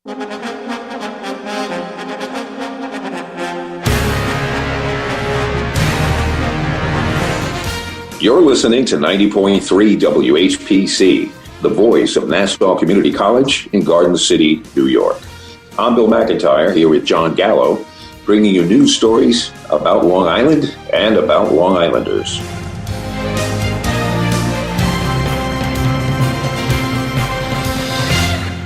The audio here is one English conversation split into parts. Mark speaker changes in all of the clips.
Speaker 1: You're listening to 90.3 WHPC, the voice of Nassau Community College in Garden City, New York. I'm Bill McIntyre here with Jon Gallo, bringing you news stories about Long Island and about Long Islanders.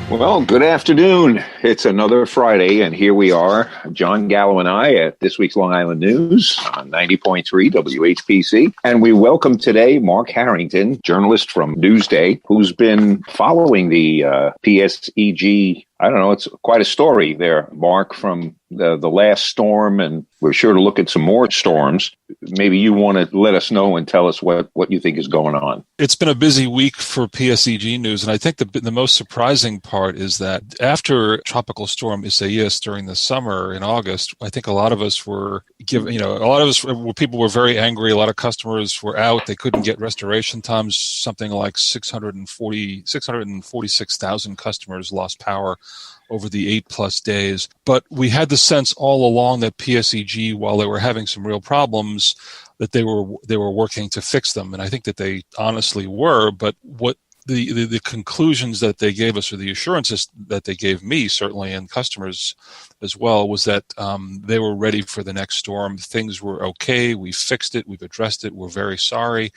Speaker 1: Well, good afternoon. It's another Friday, and here we are, Jon Gallo and I, at this week's Long Island News on 90.3 WHPC. And we welcome today Mark Harrington, journalist from Newsday, who's been following the PSEG. I don't know, it's quite a story there, Mark, from the last storm, and we're sure to look at some more storms. Maybe you want to let us know and tell us what you think is going on.
Speaker 2: It's been a busy week for PSEG News, and I think the most surprising part is that after Tropical Storm Isaias during the summer in August, I think a lot of us were people were very angry. A lot of customers were out. They couldn't get restoration times. Something like 646,000 customers lost power over the 8+ days. But we had the sense all along that PSEG, while they were having some real problems, that they were working to fix them. And I think that they honestly were, but what the conclusions that they gave us, or the assurances that they gave me, certainly, and customers as well, was that they were ready for the next storm. Things were okay. We fixed it. We've addressed it. We're very sorry.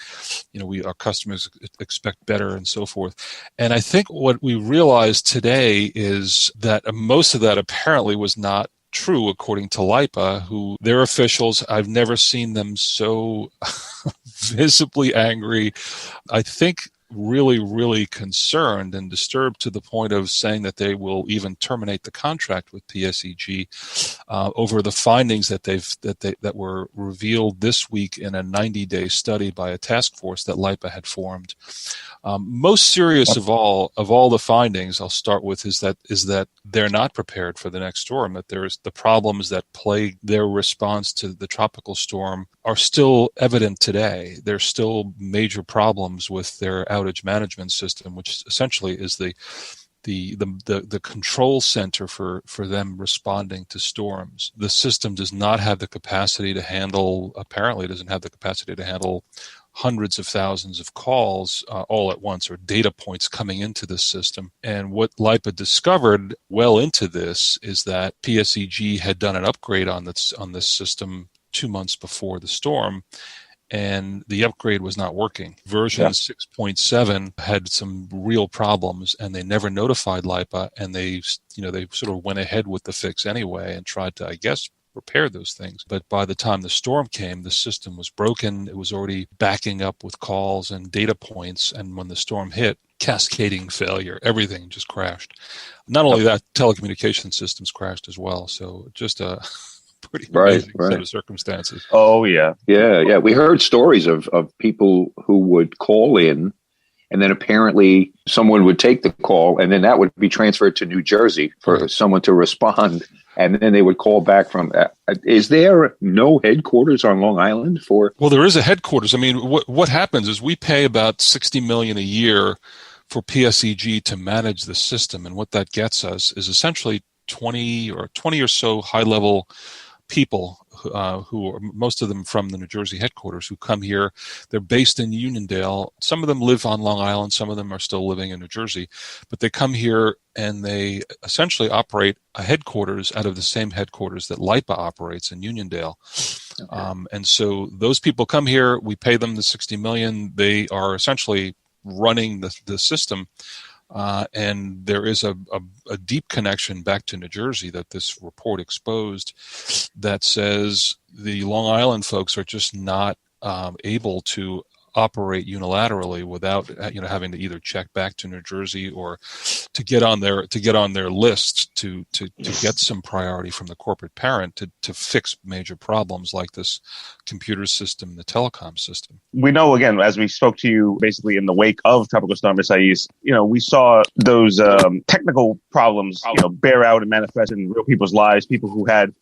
Speaker 2: Our customers expect better, and so forth. And I think what we realized today is that most of that apparently was not true, according to LIPA, who their officials, I've never seen them so visibly angry. I think really, really concerned and disturbed to the point of saying that they will even terminate the contract with PSEG over the findings that were revealed this week in a 90-day study by a task force that LIPA had formed. Most serious of all the findings, I'll start with, is that they're not prepared for the next storm. That the problems that plagued their response to the tropical storm are still evident today. There's still major problems with their outage management system, which essentially is the control center for them responding to storms. The system does not have the capacity to handle, hundreds of thousands of calls all at once, or data points coming into this system. And what LIPA discovered well into this is that PSEG had done an upgrade on this system 2 months before the storm, and the upgrade was not working. Version 6.7 had some real problems, and they never notified LIPA, and they sort of went ahead with the fix anyway and tried to, I guess, repair those things. But by the time the storm came, the system was broken. It was already backing up with calls and data points, and when the storm hit, cascading failure, everything just crashed. Not only that, telecommunication systems crashed as well. So just a pretty amazing set of circumstances.
Speaker 1: Oh, yeah. Yeah. We heard stories of people who would call in, and then apparently someone would take the call, and then that would be transferred to New Jersey for someone to respond. And then they would call back from. Is there no headquarters on Long Island for?
Speaker 2: Well, there is a headquarters. I mean, what happens is we pay about $60 million a year for PSEG to manage the system, and what that gets us is essentially 20 or so high-level people who are, most of them from the New Jersey headquarters, who come here. They're based in Uniondale. Some of them live on Long Island. Some of them are still living in New Jersey. But they come here and they essentially operate a headquarters out of the same headquarters that LIPA operates in Uniondale. Okay. And so those people come here. We pay them the $60 million. They are essentially running the system. And there is a deep connection back to New Jersey that this report exposed that says the Long Island folks are just not able to operate unilaterally without having to either check back to New Jersey or to get on their list to get some priority from the corporate parent to fix major problems like this computer system, the telecom system.
Speaker 3: We know, again, as we spoke to you basically in the wake of Tropical Storm Isaias, we saw those technical problems bear out and manifest in real people's lives, people who had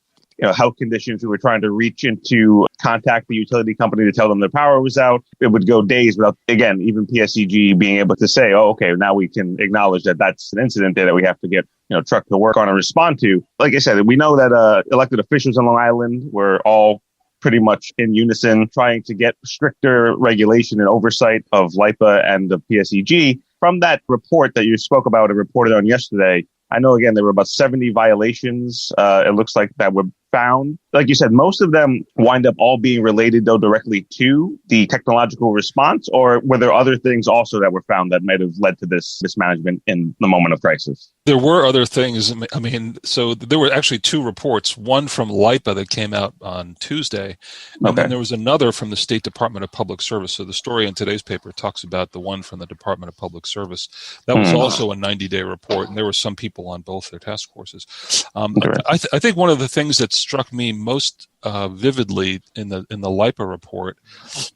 Speaker 3: health conditions. We were trying to reach into contact the utility company to tell them their power was out. It would go days without, again, even PSEG being able to say, oh, okay, now we can acknowledge that that's an incident there that we have to get truck to work on and respond to. Like I said, we know that elected officials on Long Island were all pretty much in unison trying to get stricter regulation and oversight of LIPA and the PSEG. From that report that you spoke about and reported on yesterday, I know, again, there were about 70 violations, it looks like, that were found. Like you said, most of them wind up all being related, though, directly to the technological response, or were there other things also that were found that might have led to this mismanagement in the moment of crisis?
Speaker 2: There were other things. I mean, so there were actually two reports, one from LIPA that came out on Tuesday, and then there was another from the State Department of Public Service. So the story in today's paper talks about the one from the Department of Public Service. That was also a 90-day report, and there were some people on both their task forces. I think one of the things that struck me most vividly in the LIPA report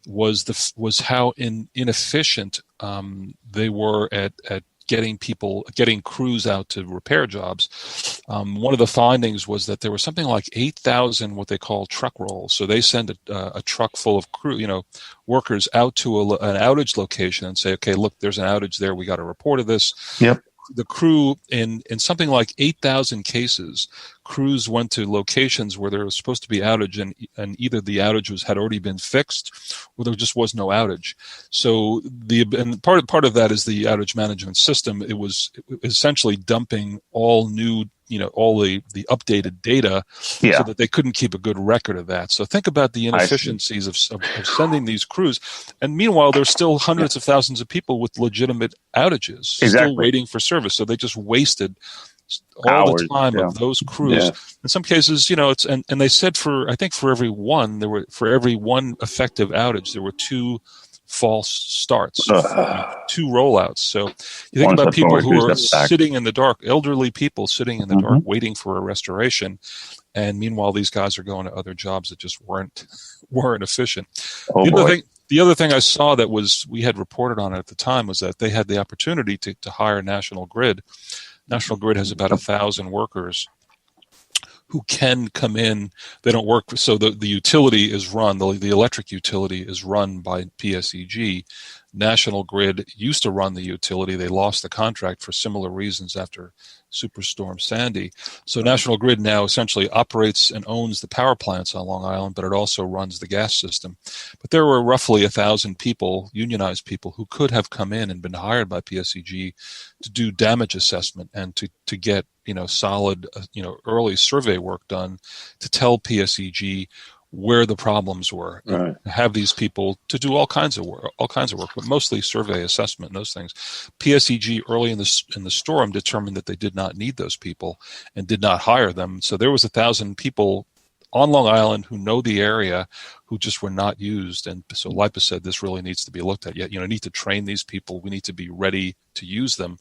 Speaker 2: was how inefficient they were at getting crews out to repair jobs. One of the findings was that there was something like 8,000 what they call truck rolls. So they send a truck full of crew, workers out to an outage location and say, okay, look, there's an outage there. We got a report of this.
Speaker 3: Yep.
Speaker 2: The crew, in something like 8,000 cases, crews went to locations where there was supposed to be outage, and either the outage had already been fixed, or there just was no outage. So part of that is the outage management system. It was essentially dumping all new, all the updated data, so that they couldn't keep a good record of that. So think about the inefficiencies of sending these crews. And meanwhile, there's still hundreds of thousands of people with legitimate outages still waiting for service. So they just wasted all the time of those crews. Yeah. In some cases, it's and they said for every one effective outage, there were 2 false starts, 2 rollouts. So you think about people who are sitting in the dark, elderly people sitting in the dark waiting for a restoration, and meanwhile these guys are going to other jobs that just weren't efficient. The other thing I saw that we had reported on it at the time was that they had the opportunity to hire National Grid. National Grid has about 1,000 workers who can come in. They don't work. So the utility is run, the electric utility is run by PSEG. National Grid used to run the utility. They lost the contract for similar reasons after Superstorm Sandy. So National Grid now essentially operates and owns the power plants on Long Island, but it also runs the gas system. But there were roughly 1,000 people, unionized people, who could have come in and been hired by PSEG to do damage assessment and to get solid early survey work done to tell PSEG where the problems were. Right. Have these people to do all kinds of work, but mostly survey assessment and those things. PSEG early in the storm determined that they did not need those people and did not hire them. So there was 1,000 people on Long Island who know the area who just were not used. And so LIPA said this really needs to be looked at. Yet, need to train these people. We need to be ready to use them.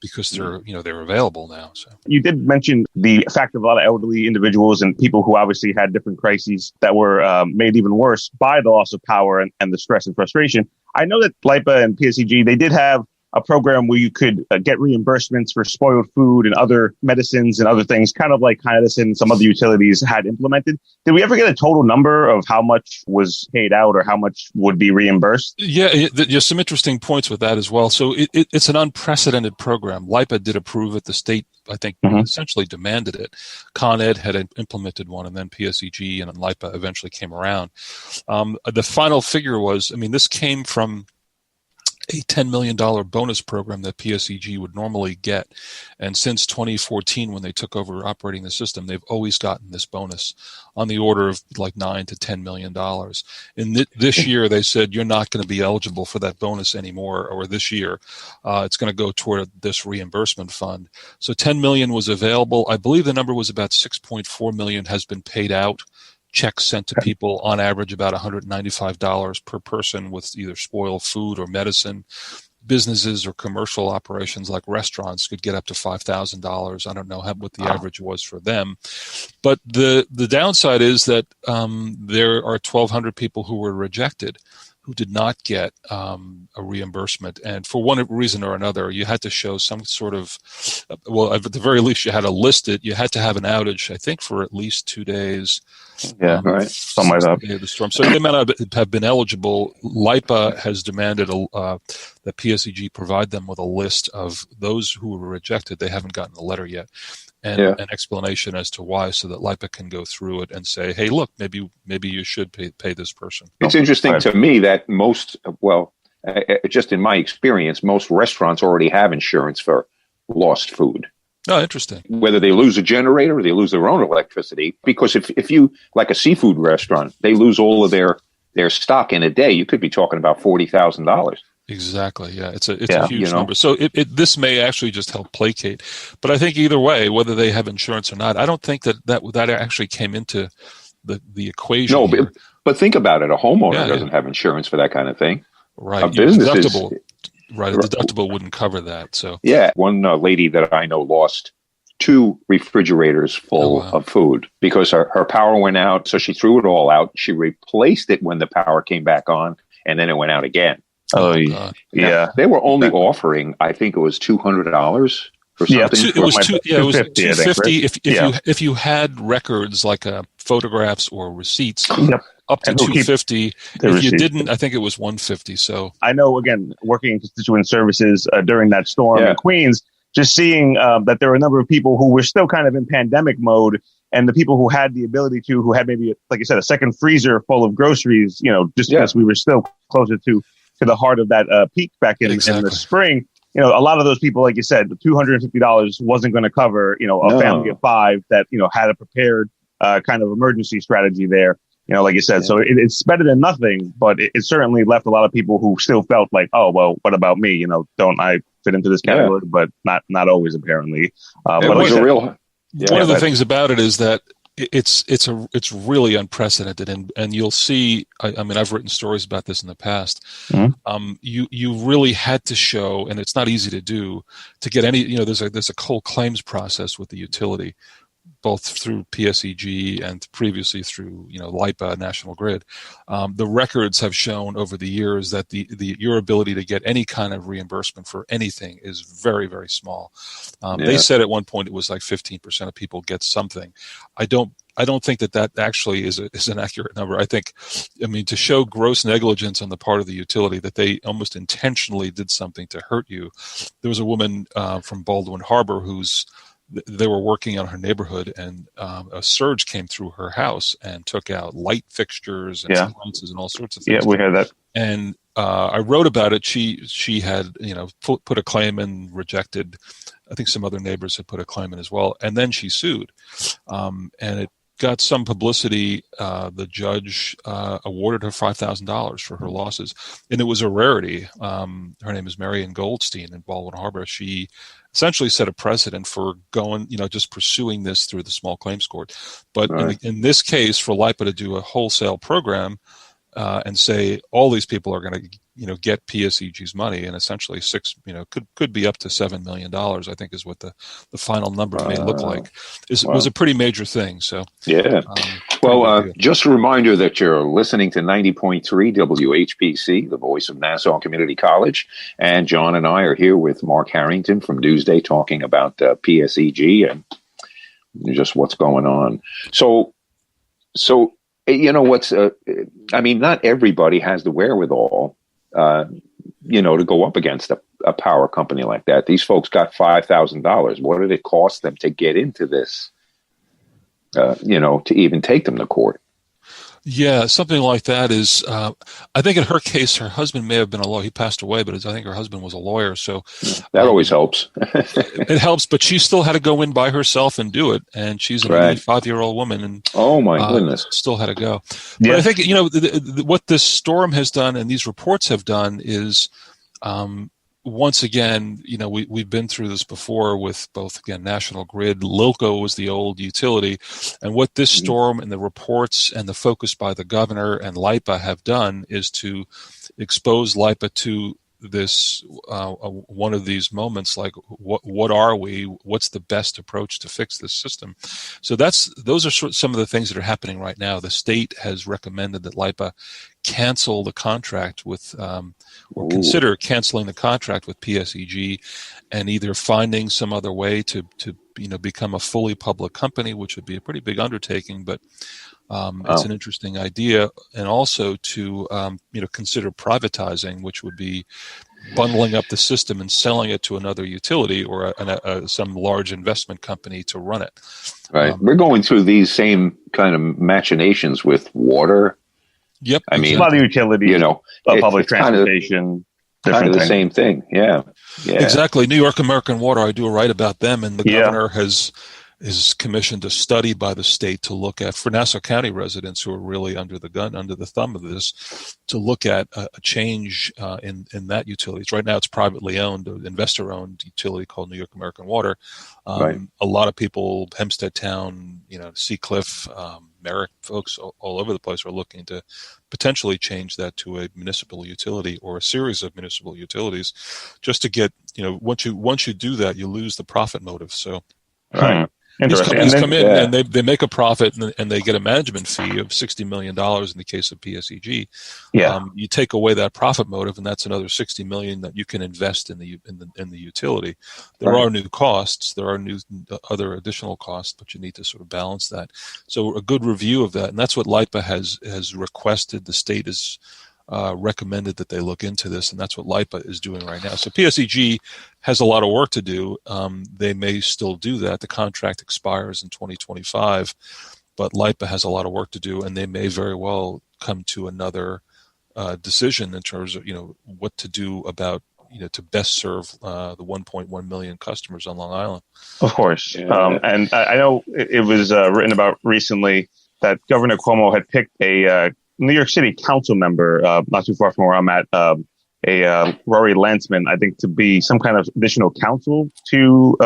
Speaker 2: Because they're available now. So
Speaker 3: you did mention the fact of a lot of elderly individuals and people who obviously had different crises that were made even worse by the loss of power and the stress and frustration. I know that LIPA and PSEG, they did have a program where you could get reimbursements for spoiled food and other medicines and other things, kind of like Edison and some other utilities had implemented. Did we ever get a total number of how much was paid out or how much would be reimbursed?
Speaker 2: Yeah, there's some interesting points with that as well. So it's an unprecedented program. LIPA did approve it. The state, I think, essentially demanded it. Con Ed had implemented one, and then PSEG and LIPA eventually came around. The final figure was, this came from a $10 million bonus program that PSEG would normally get. And since 2014, when they took over operating the system, they've always gotten this bonus on the order of like $9 to $10 million. And this year, they said, you're not going to be eligible for that bonus anymore, or this year. It's going to go toward this reimbursement fund. So $10 million was available. I believe the number was about $6.4 million has been paid out. Checks sent to people on average about $195 per person with either spoiled food or medicine. Businesses or commercial operations like restaurants could get up to $5,000. I don't know what the average was for them. But the downside is that there are 1,200 people who were rejected. who did not get a reimbursement. And for one reason or another, you had to show some sort of, well, at the very least, you had to list it. You had to have an outage, I think, for at least 2 days.
Speaker 3: Yeah, right. Something like that.
Speaker 2: The day of the storm. So they may not have been eligible. LIPA has demanded that PSEG provide them with a list of those who were rejected. They haven't gotten the letter yet. And an explanation as to why, so that LIPA can go through it and say, hey, look, maybe you should pay this person.
Speaker 1: It's interesting to me that just in my experience, most restaurants already have insurance for lost food.
Speaker 2: Oh, interesting.
Speaker 1: Whether they lose a generator or they lose their own electricity, because if you, like a seafood restaurant, they lose all of their stock in a day, you could be talking about $40,000.
Speaker 2: Exactly. Yeah, it's a huge number. So this may actually just help placate. But I think either way, whether they have insurance or not, I don't think that actually came into the equation.
Speaker 1: No, but think about it. A homeowner doesn't have insurance for that kind of thing.
Speaker 2: Right.
Speaker 1: A business
Speaker 2: deductible. Right. A deductible wouldn't cover that. So
Speaker 1: one lady that I know lost 2 refrigerators full of food because her power went out. So she threw it all out. She replaced it when the power came back on, and then it went out again.
Speaker 3: Oh,
Speaker 1: yeah. They were only offering, I think it was $200 or something.
Speaker 2: It was $250
Speaker 3: right?
Speaker 2: if you had records like photographs or receipts. Up to $250. If you didn't, I think it was $150. So
Speaker 3: I know, again, working in constituent services during that storm in Queens, just seeing that there were a number of people who were still kind of in pandemic mode, and the people who had the ability who had maybe, like you said, a second freezer full of groceries, just because we were still closer to the heart of that peak back in the spring. A lot of those people, like you said, the $250 wasn't going to cover, a family of 5 that, had a prepared kind of emergency strategy there. Like you said, so it's better than nothing, but it certainly left a lot of people who still felt like, oh, well, what about me? Don't I fit into this category? But not always, apparently.
Speaker 1: But it was
Speaker 2: one of the things about it is that it's really unprecedented, and you'll see. I mean, I've written stories about this in the past.
Speaker 3: Mm-hmm.
Speaker 2: You really had to show, and it's not easy to do, to get any. There's a whole claims process with the utility, both through PSEG and previously through LIPA, National Grid. The records have shown over the years that your ability to get any kind of reimbursement for anything is very, very small. They said at one point it was like 15% of people get something. I don't think that actually is an accurate number. I mean, to show gross negligence on the part of the utility, that they almost intentionally did something to hurt you. There was a woman from Baldwin Harbor they were working on her neighborhood, and a surge came through her house and took out light fixtures and appliances and all sorts of things.
Speaker 3: Yeah, we heard that. And
Speaker 2: I wrote about it. She had put a claim in, rejected. I think some other neighbors had put a claim in as well, and then she sued, and it got some publicity. The judge awarded her $5,000 for her losses, and it was a rarity. Her name is Marion Goldstein in Baldwin Harbor. She essentially set a precedent for going, just pursuing this through the small claims court. But in this case, for LIPA to do a wholesale program and say all these people are going to, get PSEG's money, and essentially could be up to $7 million, I think is what the final number may look like, was a pretty major thing. So
Speaker 1: just a reminder that you're listening to 90.3 WHPC, the voice of Nassau Community College, and John and I are here with Mark Harrington from Newsday talking about PSEG and just what's going on. So not everybody has the wherewithal to go up against a power company like that. These folks got $5,000. What did it cost them to get into this, to even take them to court?
Speaker 2: Yeah, something like that is, I think in her case, her husband may have been a lawyer. He passed away, but I think her husband was a lawyer. So
Speaker 1: that always helps.
Speaker 2: It helps, but she still had to go in by herself and do it. And she's an 85-year-old woman, and
Speaker 1: oh my goodness,
Speaker 2: still had to go. Yeah. But I think, what this storm has done and these reports have done is, once again, we've been through this before with both, again, National Grid. Lilco was the old utility. And what this storm and the reports and the focus by the governor and LIPA have done is to expose LIPA to this one of these moments, like what are we? What's the best approach to fix this system? So those are some of the things that are happening right now. The state has recommended that LIPA cancel the contract with, or consider canceling the contract with PSEG, and either finding some other way to become a fully public company, which would be a pretty big undertaking, but it's an interesting idea, and also to consider privatizing, which would be bundling up the system and selling it to another utility or some large investment company to run it.
Speaker 1: Right. We're going through these same kind of machinations with water.
Speaker 2: Yep.
Speaker 3: I mean, a lot of utilities, public transportation.
Speaker 1: Kind of the same thing. Yeah.
Speaker 2: Exactly. New York American Water, I do write about them, and the governor is commissioned a study by the state to look at, for Nassau County residents who are really under the thumb of this, to look at a change in that utility. Right now it's privately owned, an investor-owned utility called New York American Water. A lot of people, Hempstead Town, Seacliff, Merrick, folks all over the place are looking to potentially change that to a municipal utility or a series of municipal utilities, just to get, once you do that, you lose the profit motive. So these companies come in and they make a profit, and they get a management fee of $60 million in the case of PSEG. You take away that profit motive, and that's another $60 million that you can invest in the utility. There are new costs, there are other additional costs, but you need to sort of balance that. So a good review of that, and that's what LIPA has requested. The state is recommended that they look into this, and that's what LIPA is doing right now. So PSEG has a lot of work to do. They may still do that. The contract expires in 2025, but LIPA has a lot of work to do, and they may very well come to another decision in terms of what to do about to best serve the 1.1 million customers on Long Island.
Speaker 3: Of course, and I know it was written about recently that Governor Cuomo had picked a New York City council member, not too far from where I'm at, Rory Lantzman, I think, to be some kind of additional counsel to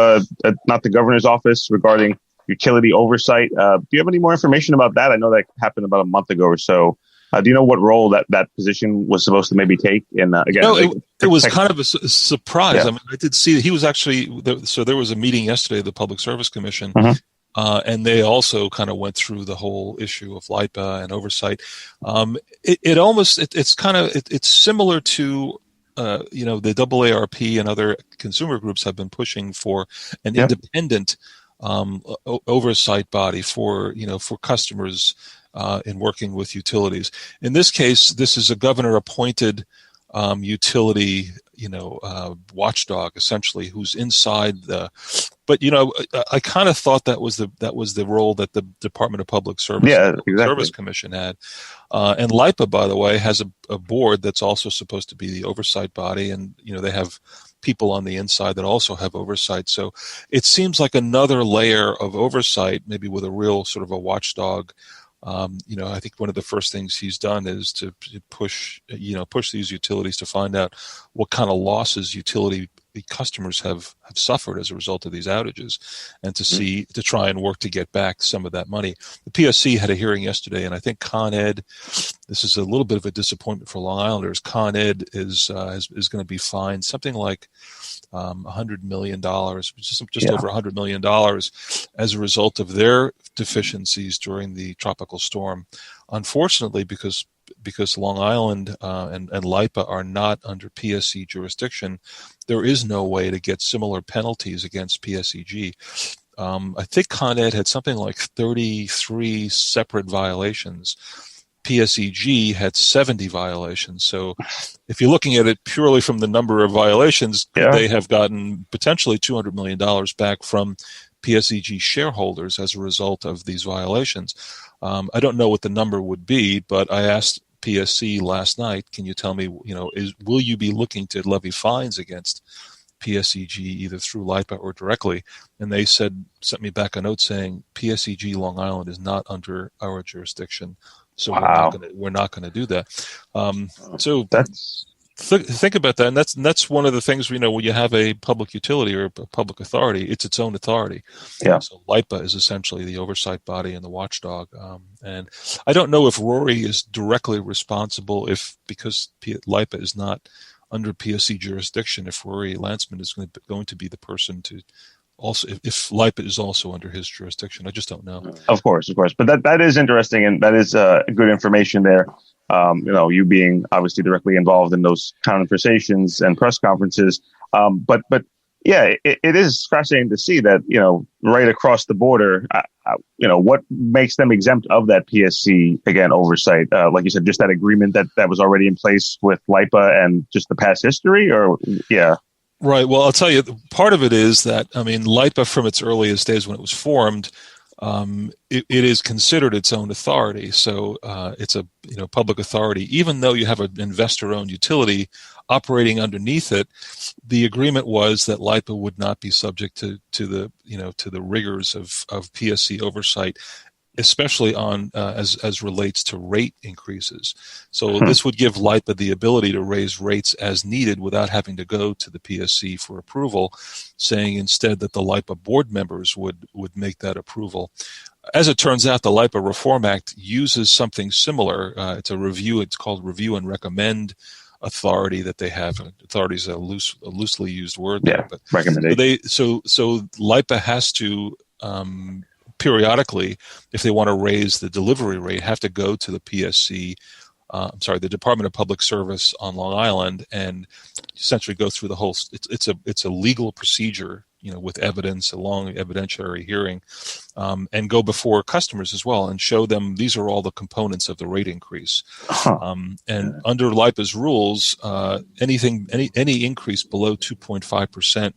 Speaker 3: not the governor's office regarding utility oversight. Do you have any more information about that? I know that happened about a month ago or so. Do you know what role that position was supposed to maybe take? And again,
Speaker 2: it was kind of a surprise. I mean, I did see that he was actually so there was a meeting yesterday of the Public Service Commission. And they also kind of went through the whole issue of LIPA and oversight. It's similar to the AARP and other consumer groups have been pushing for an independent oversight body for customers in working with utilities. In this case, this is a governor appointed utility watchdog, essentially, who's inside the. But I kind of thought that was the role that the Department of Public Service, Service Commission had, and LIPA, by the way, has a board that's also supposed to be the oversight body, and they have people on the inside that also have oversight. So it seems like another layer of oversight, maybe with a real sort of a watchdog. I think one of the first things he's done is to push these utilities to find out what kind of losses utility customers have suffered as a result of these outages, and to try and work to get back some of that money. The PSC had a hearing yesterday, and I think Con Ed, this is a little bit of a disappointment for Long Islanders. Con Ed is going to be fined something like $100 million, just over $100 million as a result of their deficiencies during the tropical storm. Unfortunately, because Long Island and LIPA are not under PSC jurisdiction, there is no way to get similar penalties against PSEG. I think Con Ed had something like 33 separate violations. PSEG had 70 violations. So if you're looking at it purely from the number of violations, they have gotten potentially $200 million back from PSEG shareholders as a result of these violations. I don't know what the number would be, but I asked PSC last night, can you tell me, will you be looking to levy fines against PSEG either through LIPA or directly? And they sent me back a note saying PSEG Long Island is not under our jurisdiction, so we're not going to do that. So that's. Think about that, and that's one of the things when you have a public utility or a public authority, it's its own authority. So LIPA is essentially the oversight body and the watchdog. And I don't know if Rory is directly responsible because LIPA is not under PSC jurisdiction if Rory Landsman is going to be the person to also, if LIPA is also under his jurisdiction. I just don't know.
Speaker 3: Of course. But that is interesting, and that is good information there. You being obviously directly involved in those conversations and press conferences. But yeah, it is fascinating to see that, right across the border, what makes them exempt of that PSC, again, oversight? Like you said, just that agreement that was already in place with LIPA and just the past history, or yeah.
Speaker 2: Right. Well, I'll tell you, part of it is that, LIPA from its earliest days when it was formed, it is considered its own authority. So it's a public authority. Even though you have an investor-owned utility operating underneath it, the agreement was that LIPA would not be subject to the rigors of PSC oversight, especially on as relates to rate increases. So this would give LIPA the ability to raise rates as needed without having to go to the PSC for approval, saying instead that the LIPA board members would make that approval. As it turns out, the LIPA Reform Act uses something similar. It's called review and recommend authority that they have. Authority is a loosely used word there, but recommendation. So LIPA has to periodically, if they want to raise the delivery rate, have to go to the PSC, the Department of Public Service on Long Island, and essentially go through the whole. It's a legal procedure, with evidence, a long evidentiary hearing, and go before customers as well and show them these are all the components of the rate increase. Under LIPA's rules, any increase below 2.5%,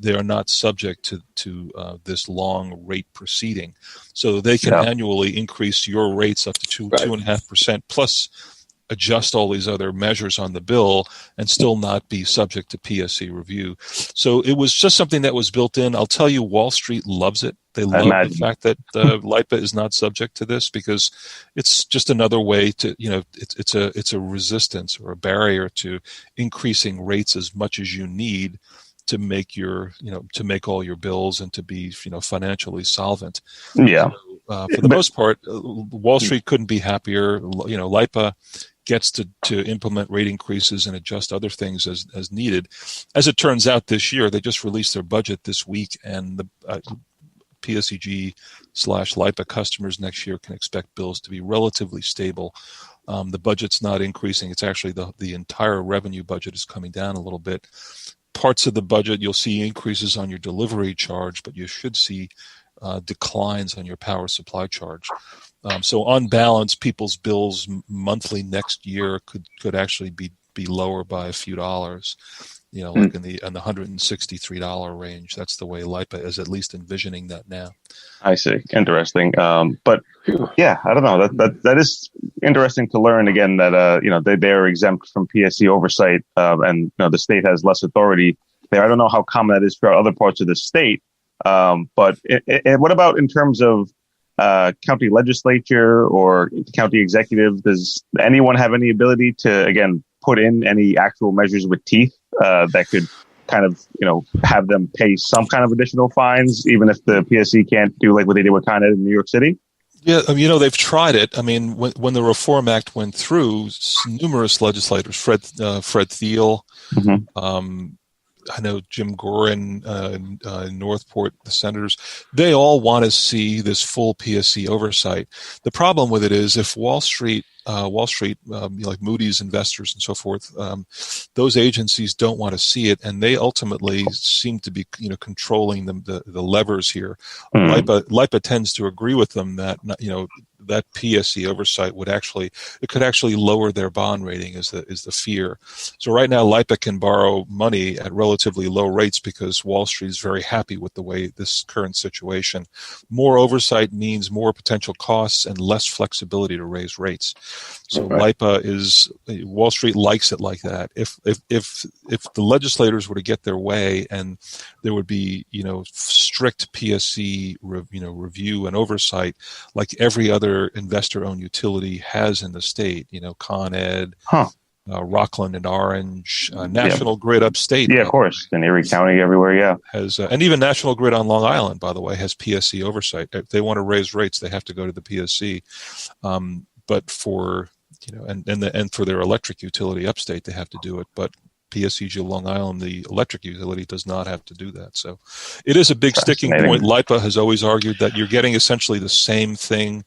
Speaker 2: they are not subject to this long rate proceeding. So they can annually increase your rates up to 2.5% plus adjust all these other measures on the bill and still not be subject to PSC review. So it was just something that was built in. I'll tell you, Wall Street loves it. They love the fact that LIPA is not subject to this, because it's just another way to, it's a resistance or a barrier to increasing rates as much as you need to make to make all your bills and to be, financially solvent. Yeah. So, for the most part, Wall Street couldn't be happier. LIPA gets to implement rate increases and adjust other things as needed. As it turns out, this year, they just released their budget this week, and the PSEG/LIPA customers next year can expect bills to be relatively stable. The budget's not increasing. It's actually the entire revenue budget is coming down a little bit. Parts of the budget, you'll see increases on your delivery charge, but you should see declines on your power supply charge. So on balance, people's bills monthly next year could actually be lower by a few dollars, like in the $163 range. That's the way LIPA is at least envisioning that now. I see. Interesting. But yeah, I don't know. That is interesting to learn again that they're exempt from PSC oversight, and the state has less authority there. I don't know how common that is for other parts of the state. But what about in terms of county legislature or county executive? Does anyone have any ability to, again, put in any actual measures with teeth that could kind of, have them pay some kind of additional fines, even if the PSC can't do like what they did with Con Ed in New York City? Yeah, they've tried it. When the Reform Act went through, numerous legislators, Fred Thiel, I know Jim Gorin, Northport, the senators, they all want to see this full PSC oversight. The problem with it is if Wall Street, like Moody's investors and so forth, those agencies don't want to see it, and they ultimately seem to be, controlling the levers here. LIPA tends to agree with them that, that PSC oversight could actually lower their bond rating is the fear. So right now, LIPA can borrow money at relatively low rates because Wall Street is very happy with the way this current situation. More oversight means more potential costs and less flexibility to raise rates. So LIPA Wall Street likes it like that. If the legislators were to get their way and there would be, strict PSC, review and oversight like every other investor-owned utility has in the state, Con Ed, Rockland and Orange, National Grid upstate. Yeah, of course. In Erie County, everywhere, has, and even National Grid on Long Island, by the way, has PSC oversight. If they want to raise rates, they have to go to the PSC. But for and for their electric utility upstate, they have to do it. But PSEG Long Island, the electric utility, does not have to do that. So it is a big sticking point. LIPA has always argued that you're getting essentially the same thing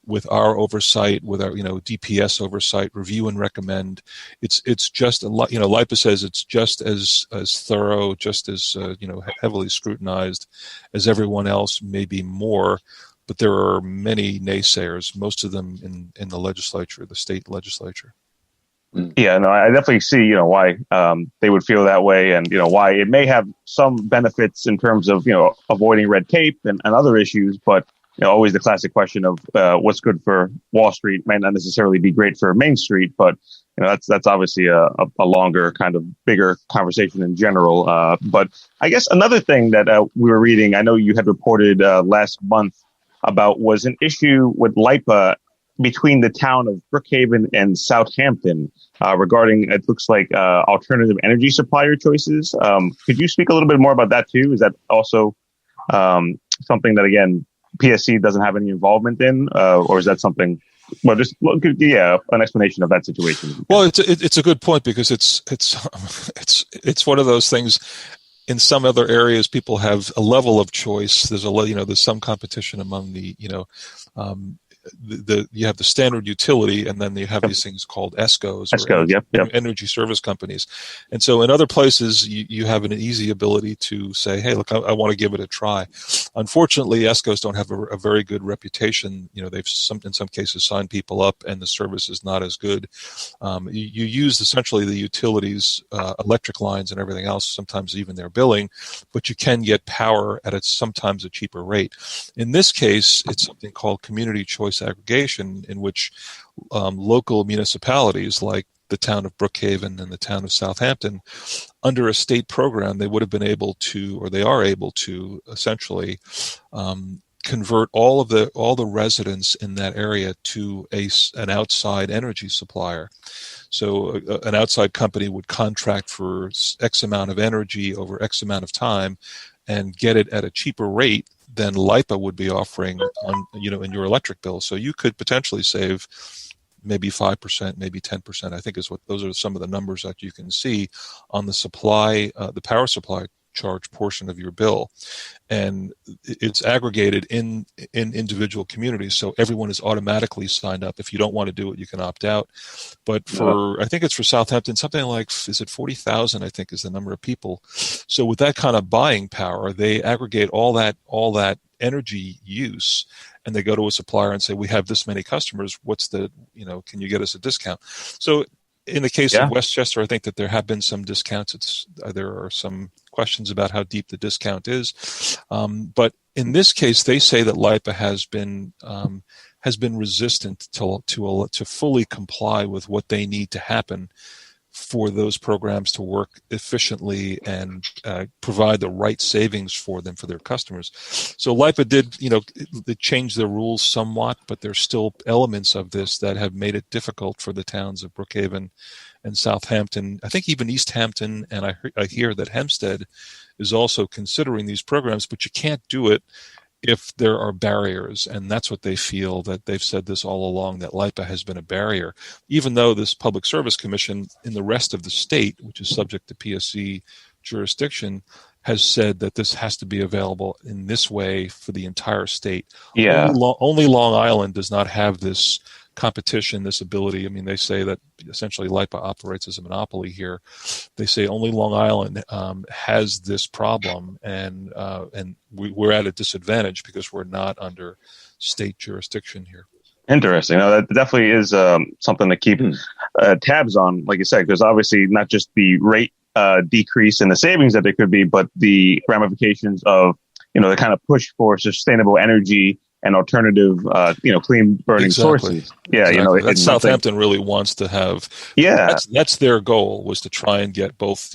Speaker 2: with our oversight, with our DPS oversight, review and recommend. It's just LIPA says it's just as thorough, just as heavily scrutinized as everyone else, maybe more. But there are many naysayers, most of them in the legislature, the state legislature.
Speaker 3: Yeah, no, I definitely see, why they would feel that way, and why it may have some benefits in terms of avoiding red tape and other issues, but always the classic question of what's good for Wall Street might not necessarily be great for Main Street, but that's obviously a longer, kind of bigger conversation in general. But I guess another thing that we were reading, I know you had reported last month about, was an issue with LIPA between the town of Brookhaven and Southampton regarding, it looks like, alternative energy supplier choices. Could you speak a little bit more about that too? Is that also something that, again, PSC doesn't have any involvement in, or is that something? Well, just an explanation of that situation.
Speaker 2: Well, it's a good point, because it's one of those things. In some other areas, people have a level of choice. There's some competition among the you have the standard utility, and then you have these things called ESCOs, energy service companies. And so in other places, you have an easy ability to say, hey, look, I want to give it a try. Unfortunately, ESCOs don't have a very good reputation. They've in some cases signed people up, and the service is not as good. You use essentially the utilities, electric lines and everything else, sometimes even their billing, but you can get power at sometimes a cheaper rate. In this case, it's something called community choice aggregation, in which local municipalities like the town of Brookhaven and the town of Southampton, under a state program, they would have been able to, or they are able to, essentially convert all the residents in that area to an outside energy supplier. So an outside company would contract for X amount of energy over X amount of time and get it at a cheaper rate than LIPA would be offering in your electric bill. So you could potentially save maybe 5%, maybe 10%. I think those are some of the numbers that you can see on the supply, the power supply charge portion of your bill. And it's aggregated in individual communities, so everyone is automatically signed up. If you don't want to do it, you can opt out. But I think it's for Southampton, something like, is it 40,000, I think is the number of people. So with that kind of buying power, they aggregate all that energy use, and they go to a supplier and say, we have this many customers, can you get us a discount? So in the case of Westchester, I think that there have been some discounts. There are some questions about how deep the discount is. But in this case, they say that LIPA has been resistant to fully comply with what they need to happen for those programs to work efficiently and provide the right savings for them, for their customers. So LIPA did, they changed their rules somewhat, but there's still elements of this that have made it difficult for the towns of Brookhaven and Southampton. I think even East Hampton, and I hear that Hempstead is also considering these programs, but you can't do it if there are barriers, and that's what they feel, that they've said this all along, that LIPA has been a barrier, even though this Public Service Commission in the rest of the state, which is subject to PSC jurisdiction, has said that this has to be available in this way for the entire state.
Speaker 3: Yeah.
Speaker 2: Only Long Island does not have this competition, this ability. I mean, they say that essentially LIPA operates as a monopoly here. They say only Long Island has this problem, and we're at a disadvantage because we're not under state jurisdiction here.
Speaker 3: Interesting. Now, that definitely is something to keep tabs on, like you said, because obviously not just the rate decrease in the savings that there could be, but the ramifications of the kind of push for sustainable energy and alternative, clean burning sources. Yeah,
Speaker 2: exactly. That Southampton really wants to have.
Speaker 3: Yeah,
Speaker 2: that's their goal, was to try and get both,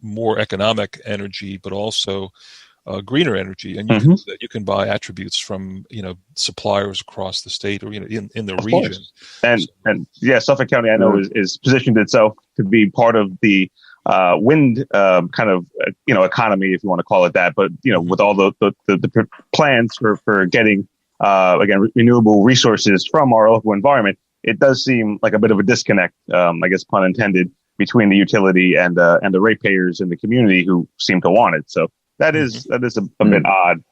Speaker 2: more economic energy, but also greener energy, and you can buy attributes from suppliers across the state or in the
Speaker 3: of
Speaker 2: region.
Speaker 3: Course. And Suffolk County, I know, is positioned itself to be part of the wind kind of economy, if you want to call it that. But with all the plans for getting renewable resources from our local environment, it does seem like a bit of a disconnect, I guess pun intended, between the utility and the ratepayers in the community who seem to want it. So that is a bit odd.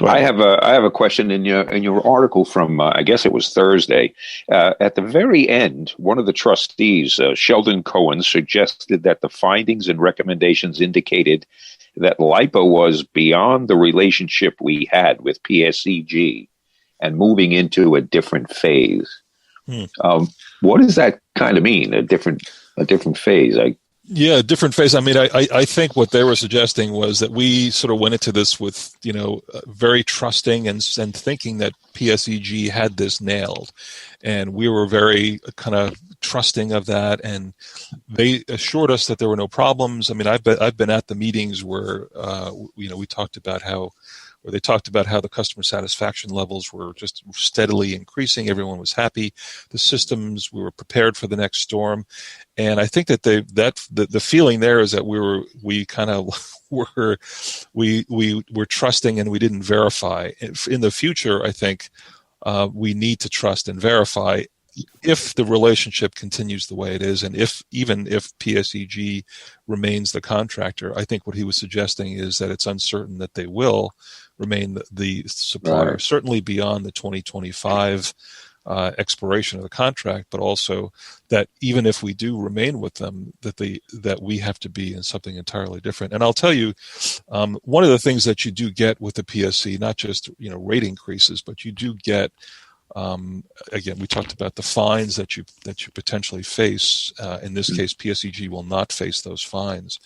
Speaker 1: I have a question in your article from I guess it was Thursday. At the very end, one of the trustees, Sheldon Cohen, suggested that the findings and recommendations indicated that LIPA was beyond the relationship we had with PSEG and moving into a different phase. What does that kind of mean? A different phase?
Speaker 2: Yeah, different phase. I mean, I think what they were suggesting was that we sort of went into this with, very trusting and thinking that PSEG had this nailed. And we were very kind of trusting of that. And they assured us that there were no problems. I mean, I've been at the meetings where, we talked about they talked about how the customer satisfaction levels were just steadily increasing. Everyone was happy. The systems, we were prepared for the next storm. And I think that the feeling there is that we were trusting and we didn't verify. In the future, I think we need to trust and verify if the relationship continues the way it is, and even if PSEG remains the contractor. I think what he was suggesting is that it's uncertain that they will remain the supplier, certainly beyond the 2025 expiration of the contract, but also that even if we do remain with them, that we have to be in something entirely different. And I'll tell you, one of the things that you do get with the PSC, not just rate increases, but you do get again, we talked about the fines that you potentially face. In this case, PSEG will not face those fines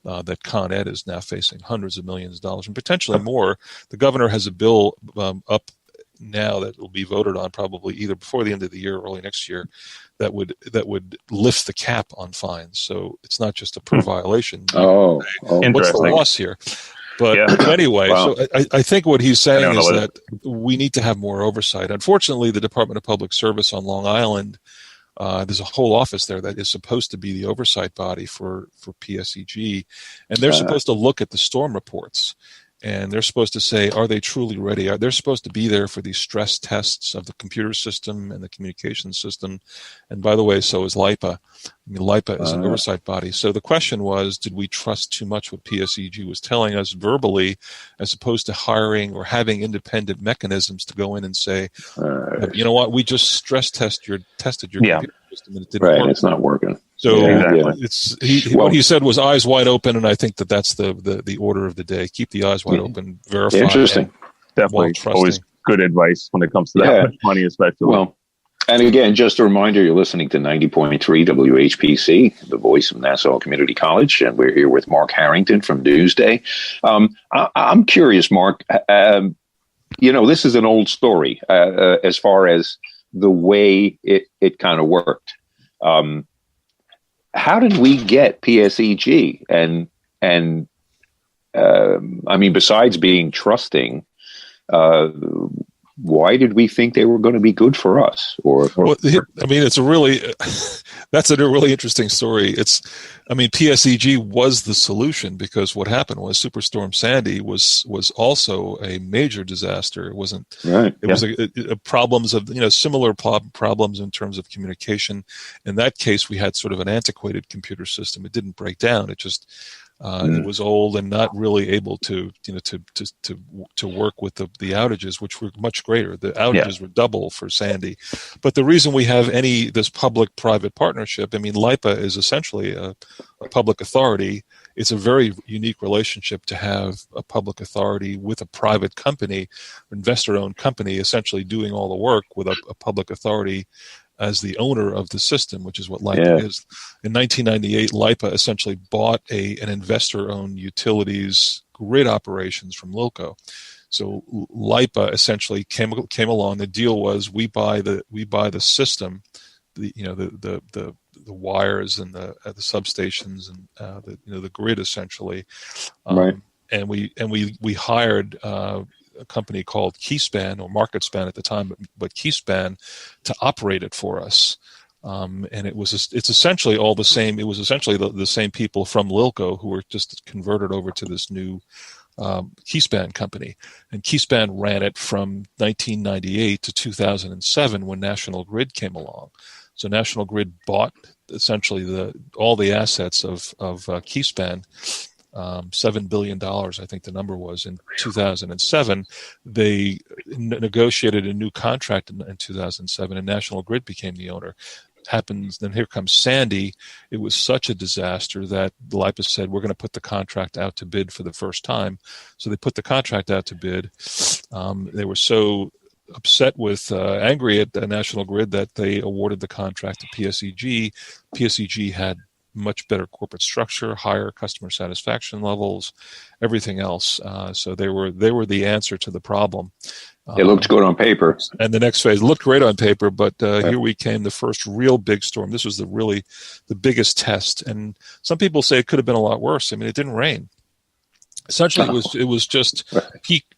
Speaker 2: that Con Ed is now facing, hundreds of millions of dollars and potentially more. The governor has a bill up now that will be voted on probably either before the end of the year or early next year that would lift the cap on fines. So it's not just a per violation.
Speaker 1: What's
Speaker 2: the loss here? But anyway, so I think what he's saying is that we need to have more oversight. Unfortunately, the Department of Public Service on Long Island, there's a whole office there that is supposed to be the oversight body for PSEG, and they're supposed to look at the storm reports. And they're supposed to say, are they truly ready? They're supposed to be there for these stress tests of the computer system and the communication system. And by the way, so is LIPA. I mean, LIPA is an oversight body. So the question was, did we trust too much what PSEG was telling us verbally, as opposed to hiring or having independent mechanisms to go in and say, you know what, we just stress tested your computer system and it didn't work.
Speaker 1: It's not working.
Speaker 2: So what he said was eyes wide open, and I think that's the order of the day. Keep the eyes wide open, verify.
Speaker 1: Interesting.
Speaker 3: Definitely always good advice when it comes to that much money, especially.
Speaker 1: Well, and again, just a reminder, you're listening to 90.3 WHPC, the voice of Nassau Community College, and we're here with Mark Harrington from Newsday. I'm curious, Mark, this is an old story as far as the way it kind of worked. How did we get PSEG? And I mean, besides being trusting, why did we think they were going to be good for us? It's that's a really interesting story. PSEG was the solution, because what happened was Superstorm Sandy was also a major disaster. It wasn't. Right. It was a problems of similar problems in terms of communication. In that case, we had sort of an antiquated computer system. It didn't break down. It just it was old and not really able to work with the outages, which were much greater. The outages were double for Sandy. But the reason we have this public-private partnership, LIPA is essentially a public authority. It's a very unique relationship to have a public authority with a private company, investor-owned company, essentially doing all the work with a public authority as the owner of the system, which is what LIPA is. In 1998, LIPA essentially bought an investor-owned utilities grid operations from Lilco. So LIPA essentially came along. The deal was we buy the system, the wires and the substations and the grid essentially, and we hired a company called Keyspan, or MarketSpan at the time, but Keyspan, to operate it for us. And it's essentially all the same. It was essentially the same people from Lilco who were just converted over to this new
Speaker 2: Keyspan company. And Keyspan ran it from 1998 to 2007 when National Grid came along. So National Grid bought essentially all the assets of Keyspan, $7 billion, I think the number was, in 2007. They negotiated a new contract in 2007, and National Grid became the owner. Happens, then here comes Sandy. It was such a disaster that the LIPA said, we're going to put the contract out to bid for the first time. So they put the contract out to bid. They were so upset with, angry at National Grid that they awarded the contract to PSEG. PSEG had much better corporate structure, higher customer satisfaction levels, everything else. So they were the answer to the problem.
Speaker 1: It looked good on paper.
Speaker 2: And the next phase looked great on paper, but here we came, the first real big storm. This was the biggest test. And some people say it could have been a lot worse. I mean, it didn't rain. Essentially, it was just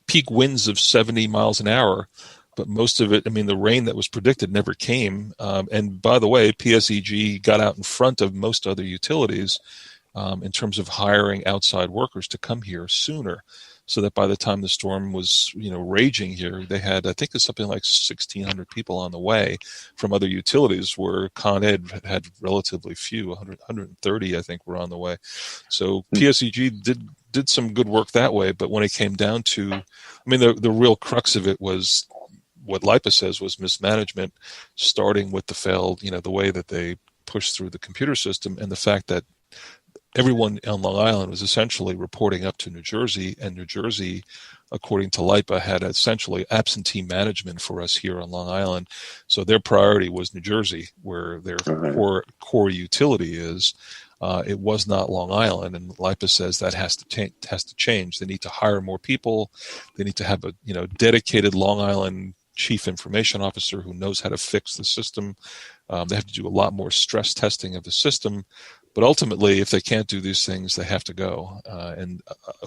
Speaker 2: peak winds of 70 miles an hour. But most of it, I mean, the rain that was predicted never came. And by the way, PSEG got out in front of most other utilities in terms of hiring outside workers to come here sooner, so that by the time the storm was, raging here, they had, I think there's something like 1,600 people on the way from other utilities, where Con Ed had relatively few, 130, I think, were on the way. So PSEG did some good work that way. But when it came down to, I mean, the real crux of it was what LIPA says was mismanagement, starting with the failed, the way that they pushed through the computer system, and the fact that everyone on Long Island was essentially reporting up to New Jersey, and New Jersey, according to LIPA, had essentially absentee management for us here on Long Island. So their priority was New Jersey, where their core utility is. It was not Long Island, and LIPA says that has to change. They need to hire more people. They need to have a dedicated Long Island chief information officer who knows how to fix the system. They have to do a lot more stress testing of the system. But ultimately, if they can't do these things, they have to go. And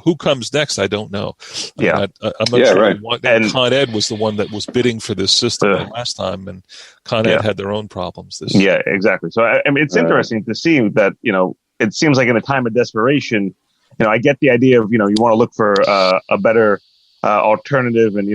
Speaker 2: who comes next, I don't know.
Speaker 3: Yeah.
Speaker 2: I'm not sure.
Speaker 3: Right.
Speaker 2: And Con Ed was the one that was bidding for this system last time, and Con Ed had their own problems.
Speaker 3: Yeah, exactly. So, I mean, it's interesting to see that, it seems like in a time of desperation, I get the idea of, you want to look for a better alternative and,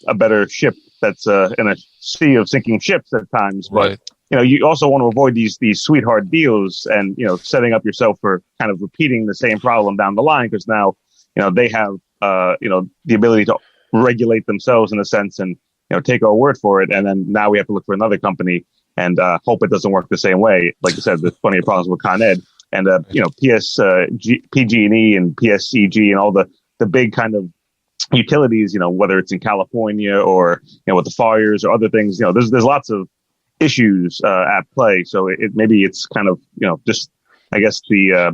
Speaker 3: a better ship that's in a sea of sinking ships at times. But,
Speaker 2: right.
Speaker 3: You also want to avoid these sweetheart deals and, setting up yourself for kind of repeating the same problem down the line, because now, they have, the ability to regulate themselves in a sense and, take our word for it. And then now we have to look for another company and hope it doesn't work the same way. Like you said, there's plenty of problems with Con Ed and, PG&E and PSEG and all the big kind of utilities, whether it's in California or, with the fires or other things, there's lots of issues at play. So maybe it's kind of, just, I guess, the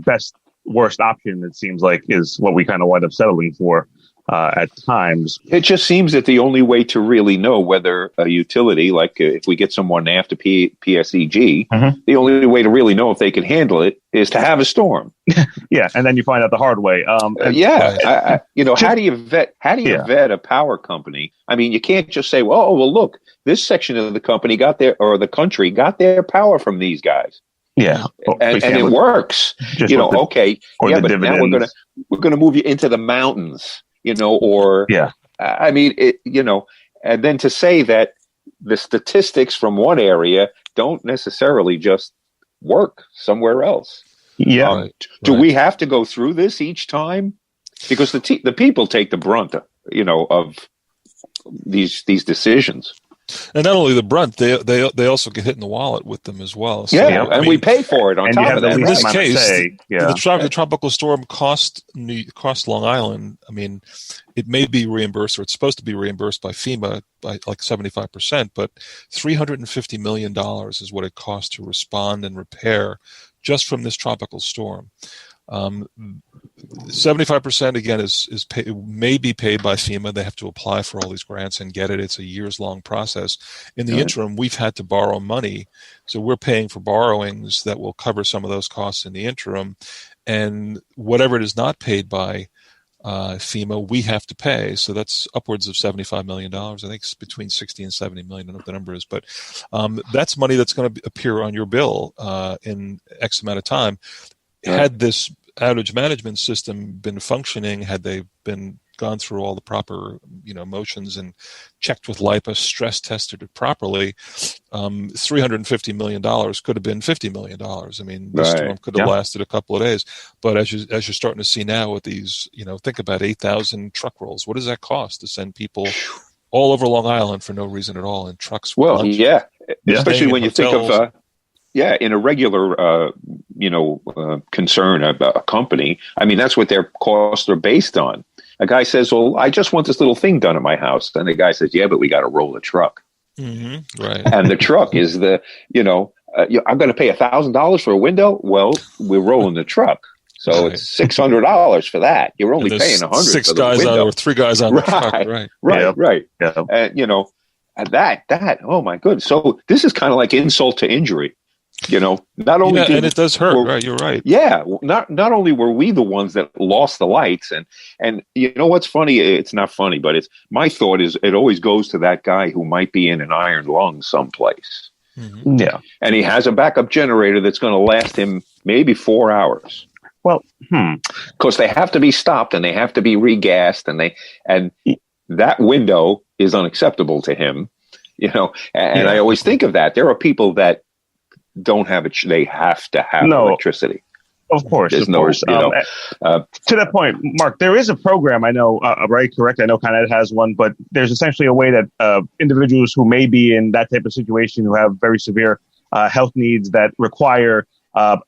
Speaker 3: worst option, it seems like, is what we kind of wind up settling for at times.
Speaker 1: It just seems that the only way to really know whether a utility, like if we get someone after PSEG, the only way to really know if they can handle it is to have a storm.
Speaker 3: Yeah, and then you find out the hard way.
Speaker 1: How do you vet a power company? I mean, you can't just say, well, look, this section of the company the country got their power from these guys.
Speaker 3: Yeah,
Speaker 1: and it works. But now we're gonna move you into the mountains. I mean, and then to say that the statistics from one area don't necessarily just work somewhere else.
Speaker 3: Yeah.
Speaker 1: Do we have to go through this each time? Because the people take the brunt, of these decisions.
Speaker 2: And not only the brunt, they also get hit in the wallet with them as well. So,
Speaker 1: we pay for it on top of that.
Speaker 2: In this case, the tropical storm cost Long Island. I mean, it may be reimbursed, or it's supposed to be reimbursed by FEMA by like 75%, but $350 million is what it cost to respond and repair just from this tropical storm. 75% again may be paid by FEMA. They have to apply for all these grants and get it. It's a years-long process. In the interim, we've had to borrow money, so we're paying for borrowings that will cover some of those costs in the interim. And whatever it is not paid by FEMA, we have to pay. So that's upwards of $75 million. I think it's between 60 and 70 million. I don't know what the number is, but that's money that's going to appear on your bill in X amount of time. Had this outage management system been functioning, had they been gone through all the proper, motions and checked with LIPA, stress tested it properly, $350 million could have been $50 million. I mean, the storm could have lasted a couple of days. But as you're starting to see now with these, think about 8,000 truck rolls. What does that cost to send people all over Long Island for no reason at all in trucks?
Speaker 1: Well, especially when you think of in a regular, concern about a company. I mean, that's what their costs are based on. A guy says, well, I just want this little thing done at my house. And the guy says, yeah, but we got to roll the truck.
Speaker 2: Mm-hmm. Right.
Speaker 1: And the truck is I'm going to pay $1,000 for a window. Well, we're rolling the truck. So it's $600 for that. You're only paying $100
Speaker 2: six
Speaker 1: for the
Speaker 2: guys
Speaker 1: window.
Speaker 2: Or three guys on the truck. Right.
Speaker 1: Right.
Speaker 3: Yeah.
Speaker 1: And that, oh my goodness. So this is kind of like insult to injury. Not only
Speaker 2: and it does hurt, right? You're right.
Speaker 1: Yeah, not only were we the ones that lost the lights, and what's funny? It's not funny, but it's my thought is it always goes to that guy who might be in an iron lung someplace.
Speaker 2: Mm-hmm.
Speaker 3: Yeah,
Speaker 1: and he has a backup generator that's going to last him maybe 4 hours.
Speaker 3: Well,
Speaker 1: because they have to be stopped and they have to be regassed, and that window is unacceptable to him. And I always think of that. There are people that don't have it; they have to have electricity.
Speaker 3: Of course,
Speaker 1: There's
Speaker 3: to that point, Mark, there is a program I know, right? Correct. I know Con Ed has one, but there's essentially a way that individuals who may be in that type of situation, who have very severe health needs that require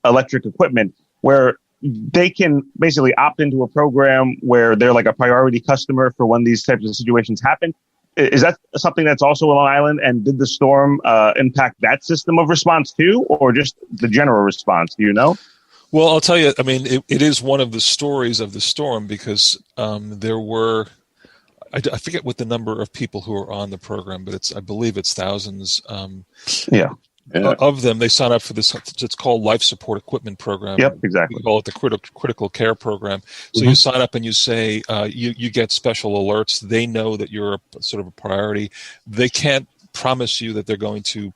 Speaker 3: electric equipment, where they can basically opt into a program where they're like a priority customer for when these types of situations happen. Is that something that's also on Long Island? And did the storm impact that system of response too, or just the general response? Do you know?
Speaker 2: Well, I'll tell you, I mean, it is one of the stories of the storm because there were, I forget what the number of people who are on the program, but I believe it's thousands. Of them, they sign up for this. It's called Life Support Equipment Program.
Speaker 3: Yep, exactly.
Speaker 2: We call it the critical care program. So you sign up and you say you get special alerts. They know that you're sort of a priority. They can't promise you that they're going to,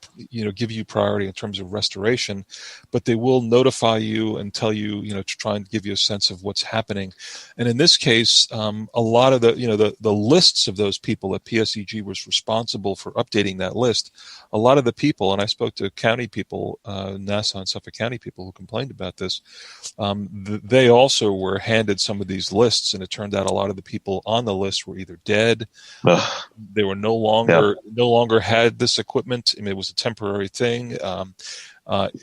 Speaker 2: give you priority in terms of restoration, but they will notify you and tell you, to try and give you a sense of what's happening. And in this case, a lot of the lists of those people that PSEG was responsible for updating that list, a lot of the people, and I spoke to county people, Nassau and Suffolk County people who complained about this, they also were handed some of these lists, and it turned out a lot of the people on the list were either dead, they were no longer had this equipment. I mean, it was a temporary thing.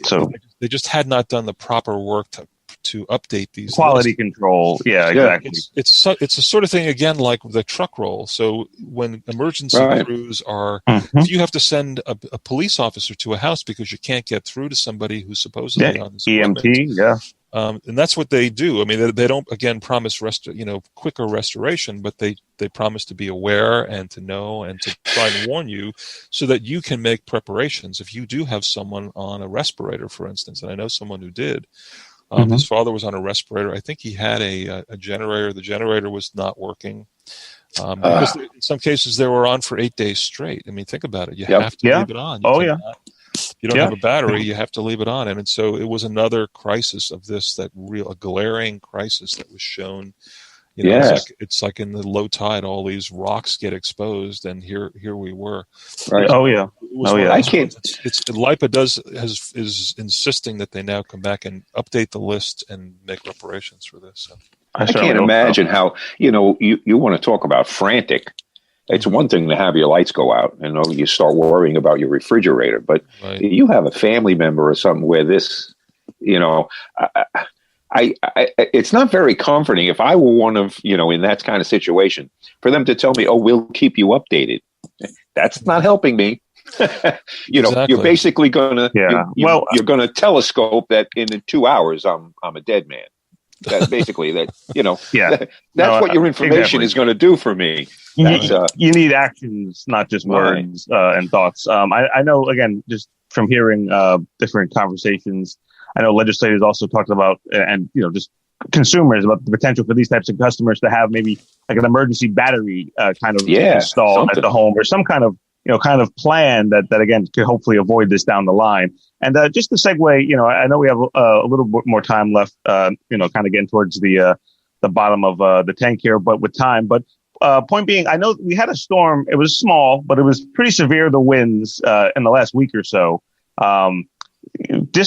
Speaker 2: So they just had not done the proper work to update these
Speaker 3: quality
Speaker 2: lists.
Speaker 3: Control. Yeah, exactly.
Speaker 2: It's a sort of thing again like the truck roll. So when emergency crews are, if you have to send a police officer to a house because you can't get through to somebody who's supposedly on this
Speaker 3: EMT,
Speaker 2: and that's what they do. I mean, they don't again promise quicker restoration, but they promise to be aware and to know and to try and warn you so that you can make preparations. If you do have someone on a respirator, for instance, and I know someone who did. His father was on a respirator. I think he had a generator. The generator was not working. Because in some cases they were on for 8 days straight. I mean, think about it. You have to leave it on. You don't have a battery. You have to leave it on. And so it was another crisis of this, a glaring crisis that was shown. It's like in the low tide, all these rocks get exposed, and here we were.
Speaker 1: Right.
Speaker 2: I can't. LIPA is insisting that they now come back and update the list and make reparations for this. So.
Speaker 1: I can't imagine how you want to talk about frantic. It's one thing to have your lights go out and you start worrying about your refrigerator, but you have a family member or something where this, it's not very comforting. If I were one of, in that kind of situation, for them to tell me, "Oh, we'll keep you updated," that's not helping me. You're basically gonna, you're gonna telescope that in 2 hours I'm a dead man. That's basically that. That's what your information is going to do for me.
Speaker 3: You need actions, not just words and thoughts. I know, again, just from hearing different conversations, I know legislators also talked about, and just consumers, about the potential for these types of customers to have maybe like an emergency battery kind of installed at the home, or some kind of kind of plan that again could hopefully avoid this down the line. And just to segue, I know we have a little bit more time left, kind of getting towards the bottom of the tank here, but with time. But point being, I know we had a storm. It was small, but it was pretty severe, the winds in the last week or so. Was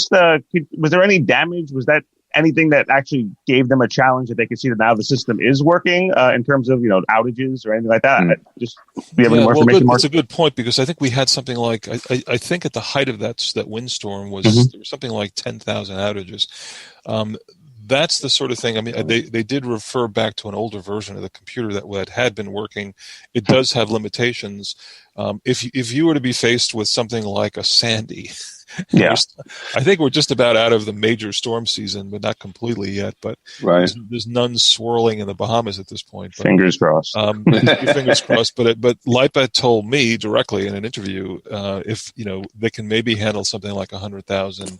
Speaker 3: there any damage? Was that anything that actually gave them a challenge that they could see that now the system is working in terms of, outages or anything like that? Just do you have any more information, Mark?
Speaker 2: It's a good point, because I think we had something like, I think at the height of that windstorm was there was something like 10,000 outages. That's the sort of thing. I mean, they did refer back to an older version of the computer that had been working. It does have limitations. If you were to be faced with something like a Sandy,
Speaker 3: yeah,
Speaker 2: I think we're just about out of the major storm season, but not completely yet. But there's none swirling in the Bahamas at this point. But,
Speaker 3: fingers crossed.
Speaker 2: Fingers crossed. But LIPA told me directly in an interview, if they can maybe handle something like 100,000.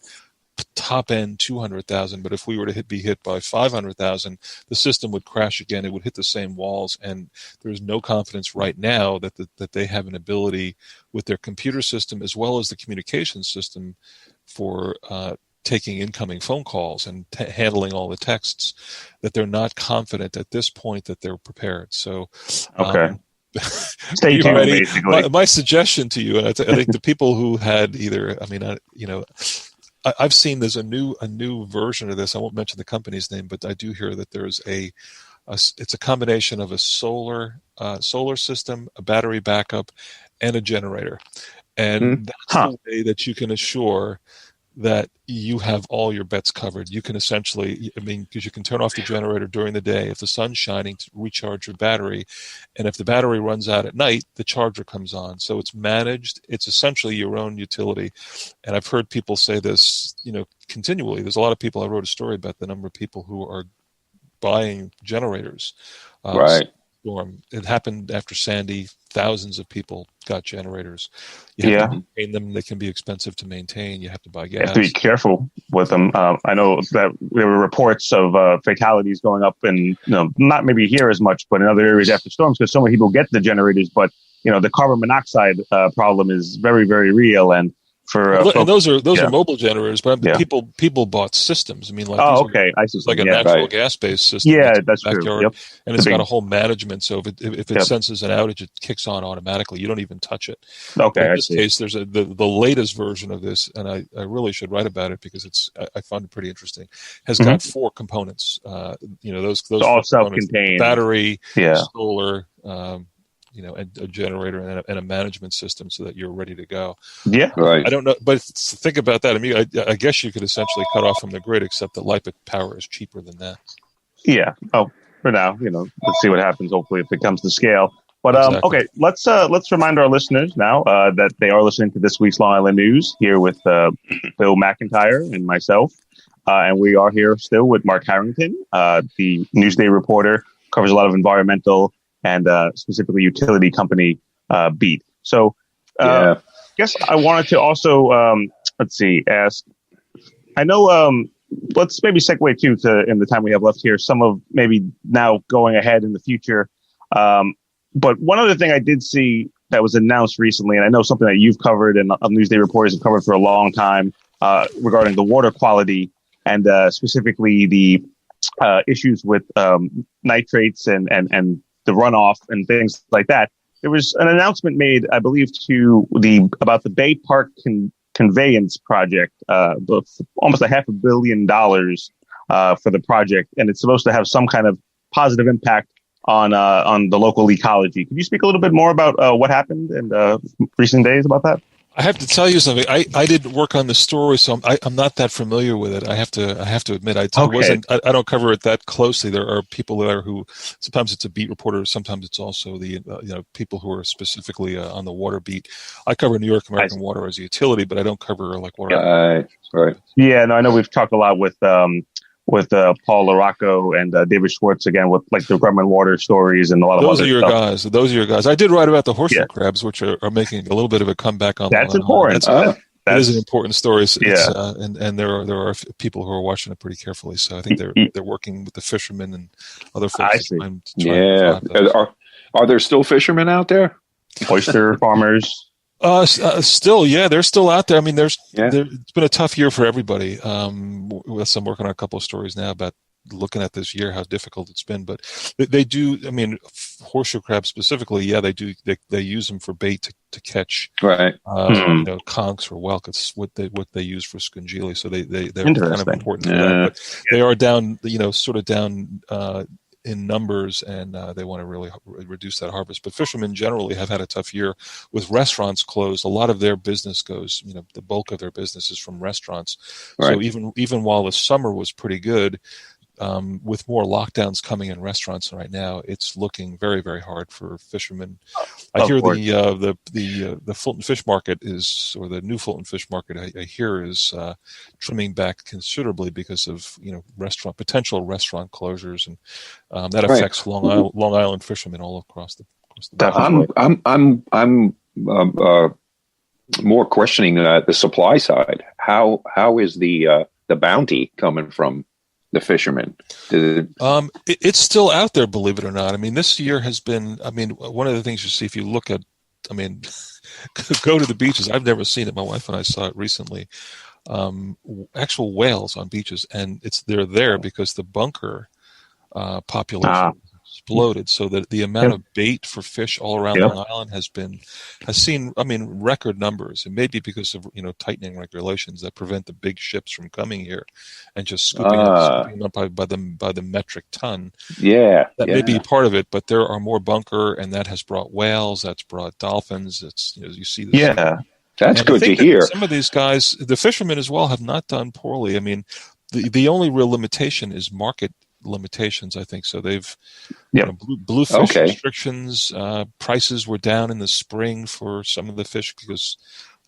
Speaker 2: Top end 200,000, but if we were to be hit by 500,000, the system would crash again. It would hit the same walls, and there's no confidence right now that they have an ability with their computer system as well as the communication system for taking incoming phone calls and handling all the texts, that they're not confident at this point that they're prepared. So,
Speaker 3: okay. Stay tuned, basically.
Speaker 2: My suggestion to you, and I think the people who had I've seen there's a new version of this. I won't mention the company's name, but I do hear that there's it's a combination of a solar system, a battery backup, and a generator. And that's the way that you can assure that you have all your bets covered. You can essentially, because you can turn off the generator during the day if the sun's shining to recharge your battery. And if the battery runs out at night, the charger comes on. So it's managed. It's essentially your own utility. And I've heard people say this, continually. There's a lot of people, I wrote a story about the number of people who are buying generators.
Speaker 1: Right.
Speaker 2: Storm. It happened after Sandy. Thousands of people got generators. You have to maintain them. They can be expensive to maintain. You have to buy gas.
Speaker 3: You have to be careful with them. I know that there were reports of fatalities going up, and not maybe here as much, but in other areas after storms, because so many people get the generators. But the carbon monoxide problem is very, very real, and
Speaker 2: and those are mobile generators, but people bought systems. I mean, like like a natural gas-based system.
Speaker 3: Yeah, that's true. Yep.
Speaker 2: And it's got a whole management. So if it senses an outage, it kicks on automatically. You don't even touch it.
Speaker 3: Okay.
Speaker 2: But in this case, there's the latest version of this, and I really should write about it because I found it pretty interesting. Has got 4 components. Those
Speaker 3: all self-contained:
Speaker 2: battery, solar. And a generator and a management system so that you're ready to go.
Speaker 1: Yeah, right.
Speaker 2: I don't know, but think about that. I mean, I guess you could essentially cut off from the grid, except that LIPA power is cheaper than that.
Speaker 3: Yeah. Oh, for now, let's see what happens. Hopefully, if it comes to scale. But okay, let's remind our listeners now that they are listening to this week's Long Island News here with Bill McIntyre and myself, and we are here still with Mark Harrington, the Newsday reporter, covers a lot of environmental and specifically utility company beat. So I guess I wanted to also, ask, I know, let's maybe segue too to, in the time we have left here, some of maybe now going ahead in the future. But one other thing I did see that was announced recently, and I know something that you've covered and Newsday reporters have covered for a long time regarding the water quality and specifically the issues with nitrates and the runoff and things like that. There was an announcement made, I believe, about the Bay Park conveyance project, almost $500 million for the project, and it's supposed to have some kind of positive impact on the local ecology. Could you speak a little bit more about what happened in recent days about that?
Speaker 2: I have to tell you something. I didn't work on the story, so I'm not that familiar with it. I have to admit, I don't cover it that closely. There are people there who sometimes it's a beat reporter, sometimes it's also the people who are specifically on the water beat. I cover New York American Water as a utility, but I don't cover like water.
Speaker 1: Right.
Speaker 3: Yeah, no, I know we've talked a lot with Paul LaRocco and David Schwartz again with like the Grumman water stories and a lot of
Speaker 2: those
Speaker 3: other
Speaker 2: are your
Speaker 3: stuff.
Speaker 2: guys. Those are your guys. I did write about the horseshoe crabs, which are making a little bit of a comeback on.
Speaker 3: That's important.
Speaker 2: That is an important story. And there are people who are watching it pretty carefully. So I think they're working with the fishermen and other folks.
Speaker 1: Are there still fishermen out there?
Speaker 3: Oyster farmers.
Speaker 2: Still, yeah, they're still out there. I mean, it's been a tough year for everybody. I'm working on a couple of stories now about looking at this year, how difficult it's been. But they do. I mean, horseshoe crabs specifically, yeah, they do. They use them for bait to catch,
Speaker 1: right?
Speaker 2: Conchs or whelk. It's what they use for scungili. So they're kind of important for that. But they are down, sort of down in numbers, and they want to really reduce that harvest. But fishermen generally have had a tough year with restaurants closed. A lot of their business goes, the bulk of their business is from restaurants. Right. So even while the summer was pretty good, with more lockdowns coming in restaurants right now, it's looking very, very hard for fishermen. I hear the Fulton Fish Market or the new Fulton Fish Market, I hear is trimming back considerably because of potential restaurant closures, and that affects Long Island fishermen all across the
Speaker 1: I'm more questioning the supply side. How is the bounty coming from the fishermen?
Speaker 2: It's still out there, believe it or not. I mean, this year has been, one of the things you see if you look at, go to the beaches. I've never seen it. My wife and I saw it recently. Actual whales on beaches, and they're there because the bunker population exploded, so that the amount of bait for fish all around Long Island has seen record numbers. It may be because of tightening regulations that prevent the big ships from coming here and just scooping them up by the metric ton. That may be part of it, but there are more bunker, and that has brought whales, that's brought dolphins. It's you see this.
Speaker 1: That's good to hear.
Speaker 2: Some of these guys, the fishermen as well, have not done poorly. I mean, the only real limitation is market limitations, I think. So they've bluefish restrictions. Prices were down in the spring for some of the fish because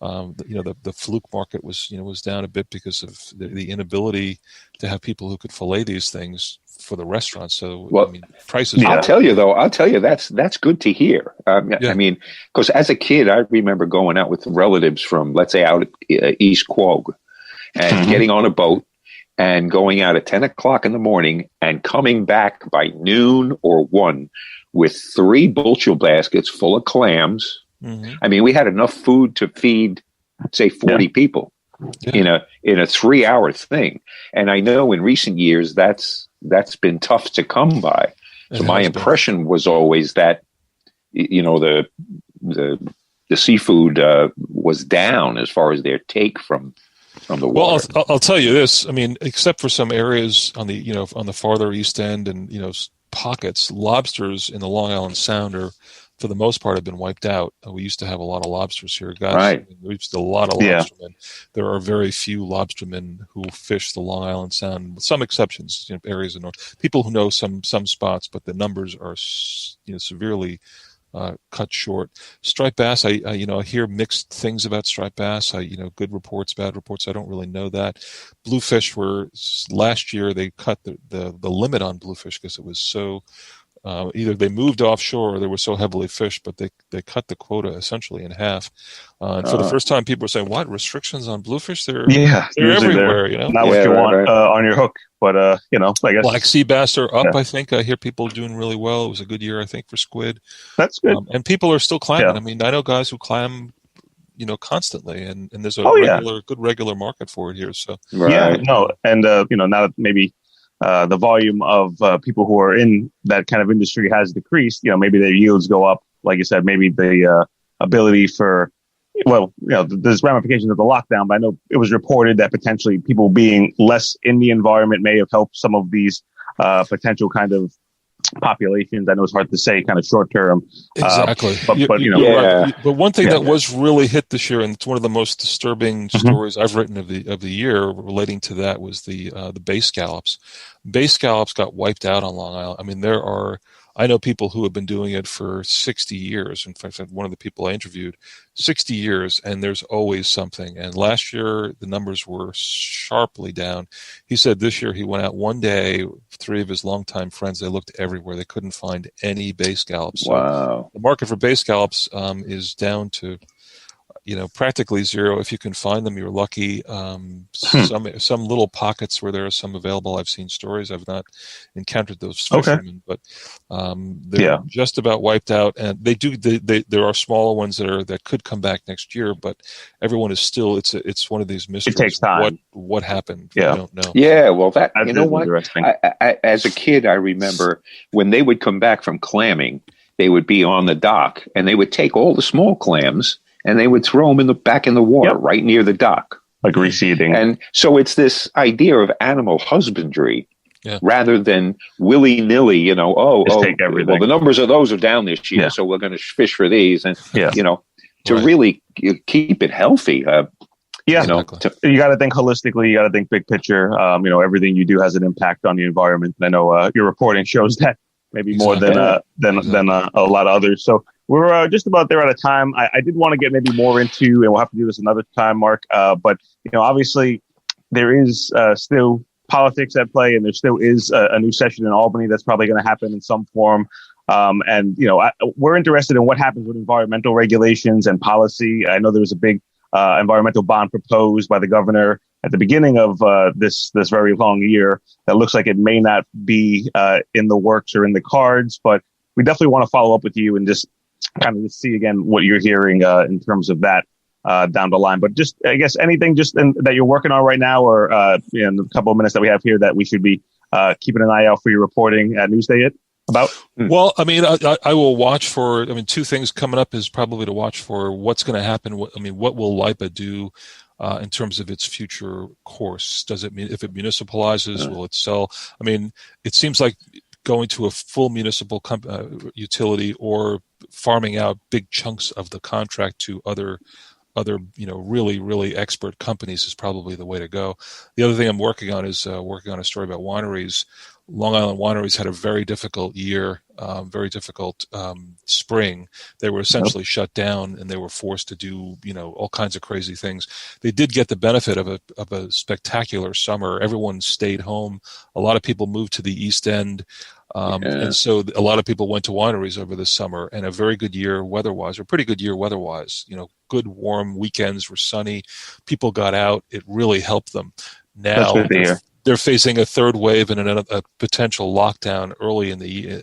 Speaker 2: the fluke market was down a bit because of the inability to have people who could fillet these things for the restaurants. So prices.
Speaker 1: I'll tell you that's good to hear. I mean, because as a kid, I remember going out with relatives from, let's say, out at East Quogue, and getting on a boat and going out at 10 o'clock in the morning and coming back by noon or 1 with 3 bushel baskets full of clams. I mean, we had enough food to feed, say, 40 people in a 3-hour thing. And I know in recent years that's been tough to come by. So my impression was always that, the seafood was down as far as their take from the water.
Speaker 2: Well, I'll tell you this. I mean, except for some areas on the farther east end and pockets, lobsters in the Long Island Sound are, for the most part, have been wiped out. We used to have a lot of lobsters here, guys.
Speaker 1: Right.
Speaker 2: We used to have a lot of lobstermen. There are very few lobstermen who fish the Long Island Sound, with some exceptions. Areas of north, people who know some spots, but the numbers are severely cut short. Striped bass, I hear mixed things about striped bass. Good reports, bad reports. I don't really know that. Bluefish last year they cut the limit on bluefish because it was so either they moved offshore or they were so heavily fished, but they cut the quota essentially in half. And for the first time, people were saying, "What, restrictions on bluefish? They're everywhere."
Speaker 3: Not what you want on your hook, but I guess
Speaker 2: Black sea bass are up. I think I hear people doing really well. It was a good year, I think, for squid.
Speaker 3: That's good.
Speaker 2: And people are still climbing. I mean, I know guys who climb, constantly, and there's a good regular market for it here. So
Speaker 3: and now that maybe the volume of people who are in that kind of industry has decreased, maybe their yields go up. Like you said, maybe the ability for, there's ramifications of the lockdown, but I know it was reported that potentially people being less in the environment may have helped some of these potential kind of populations. I know it's hard to say kind of short term.
Speaker 2: Exactly. But one thing that was really hit this year, and it's one of the most disturbing stories I've written of the year relating to that, was the bay scallops. Bay scallops got wiped out on Long Island. I mean, I know people who have been doing it for 60 years. In fact, one of the people I interviewed, 60 years, and there's always something. And last year, the numbers were sharply down. He said this year he went out one day, 3 of his longtime friends, they looked everywhere. They couldn't find any bay scallops. So
Speaker 1: wow.
Speaker 2: The market for bay scallops is down to, practically zero. If you can find them, you're lucky. Some little pockets where there are some available. I've seen stories. I've not encountered those fishermen, but they're just about wiped out. And there are smaller ones that could come back next year, but everyone is still. It's one of these mysteries.
Speaker 3: It takes time.
Speaker 2: What happened?
Speaker 3: Yeah.
Speaker 2: We don't know.
Speaker 1: Yeah, well, that you know what?
Speaker 3: Interesting.
Speaker 1: I, as a kid, I remember when they would come back from clamming, they would be on the dock, and they would take all the small clams and they would throw them back in the water right near the dock,
Speaker 3: like reseeding.
Speaker 1: And so it's this idea of animal husbandry rather than willy nilly. Take everything. Well, the numbers of those are down this year, so we're going to fish for these, and to really keep it healthy.
Speaker 2: Exactly.
Speaker 3: You got to think holistically. You got to think big picture. Everything you do has an impact on the environment. I know your reporting shows that maybe more than a lot of others. So we're just about there out of time. I did want to get maybe more into, and we'll have to do this another time, Mark. But obviously there is still politics at play, and there still is a new session in Albany that's probably going to happen in some form. We're interested in what happens with environmental regulations and policy. I know there was a big environmental bond proposed by the governor at the beginning of this very long year that looks like it may not be in the works or in the cards, but we definitely want to follow up with you and just kind of see again what you're hearing in terms of that down the line. But just, I guess, anything that you're working on right now, or in the couple of minutes that we have here that we should be keeping an eye out for your reporting at Newsday about?
Speaker 2: Well, I mean, I will watch for, two things coming up is probably to watch for what's going to happen. What will LIPA do in terms of its future course? Does it mean if it municipalizes, will it sell? I mean, it seems like going to a full municipal utility or farming out big chunks of the contract to other really, really expert companies is probably the way to go. The other thing I'm working on is working on a story about wineries. Long Island wineries had a very difficult year, very difficult spring. They were essentially shut down, and they were forced to do, all kinds of crazy things. They did get the benefit of a spectacular summer. Everyone stayed home. A lot of people moved to the East End. And so a lot of people went to wineries over the summer, and a very good year weather-wise, or pretty good year weather-wise. Good warm weekends were sunny. People got out. It really helped them. Now they're facing a third wave and a potential lockdown early in the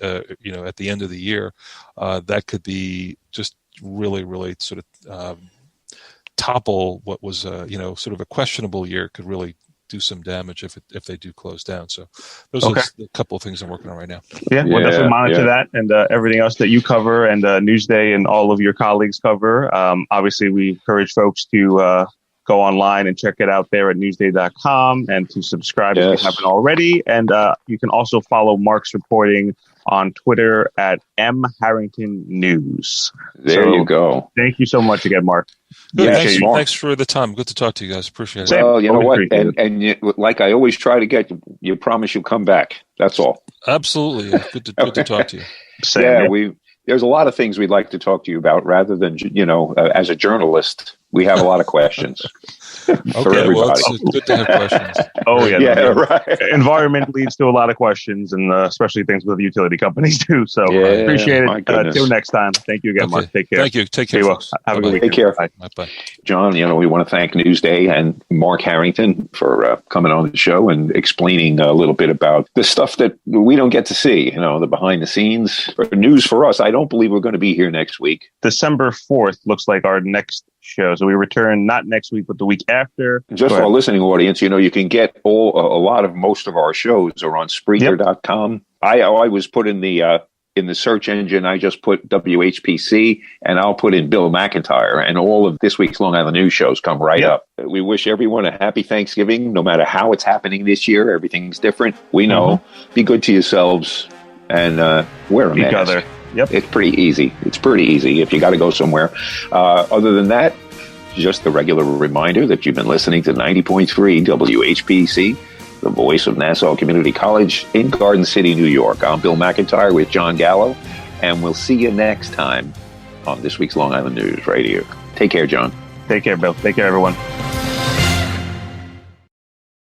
Speaker 2: at the end of the year. That could be just really, really sort of topple what was sort of a questionable year. Could really do some damage if they do close down. So those are a couple of things I'm working on right now.
Speaker 3: We'll definitely monitor that and everything else that you cover and Newsday and all of your colleagues cover. Obviously, we encourage folks to go online and check it out there at newsday.com and to subscribe if you haven't already. And you can also follow Mark's reporting on Twitter at mharringtonnews.
Speaker 1: There you go.
Speaker 3: Thank you so much again, Mark.
Speaker 2: Thanks for the time. Good to talk to you guys. Appreciate it.
Speaker 1: Well, you know what? And like I always try to get you promise you'll come back. That's all.
Speaker 2: Absolutely. Good to talk to you.
Speaker 1: There's a lot of things we'd like to talk to you about rather than, as a journalist, we have a lot of questions for everybody.
Speaker 2: Well, it's good to have questions.
Speaker 1: Right.
Speaker 3: Environment leads to a lot of questions, and especially things with utility companies too. So appreciate it. Till next time. Thank you again, Mark. Take care.
Speaker 2: Thank you. Take care.
Speaker 3: Have a good weekend.
Speaker 1: Take care.
Speaker 2: Bye.
Speaker 1: John, we want to thank Newsday and Mark Harrington for coming on the show and explaining a little bit about the stuff that we don't get to see, the behind the scenes news for us. I don't believe we're going to be here next week.
Speaker 3: December 4th looks like our next show. So we return not next week, but the week after.
Speaker 1: Just for our listening audience, you can get most of our shows are on Spreaker.com. I always put in the search engine, I just put WHPC, and I'll put in Bill McIntyre, and all of this week's Long Island News shows come right up. We wish everyone a happy Thanksgiving, no matter how it's happening this year. Everything's different. We know. Be good to yourselves and wear a mask.
Speaker 3: Yep.
Speaker 1: It's pretty easy. If you got to go somewhere. Other than that, just the regular reminder that you've been listening to 90.3 WHPC, the voice of Nassau Community College in Garden City, New York. I'm Bill McIntyre with Jon Gallo, and we'll see you next time on this week's Long Island News right here. Take care, John.
Speaker 3: Take care, Bill. Take care, everyone.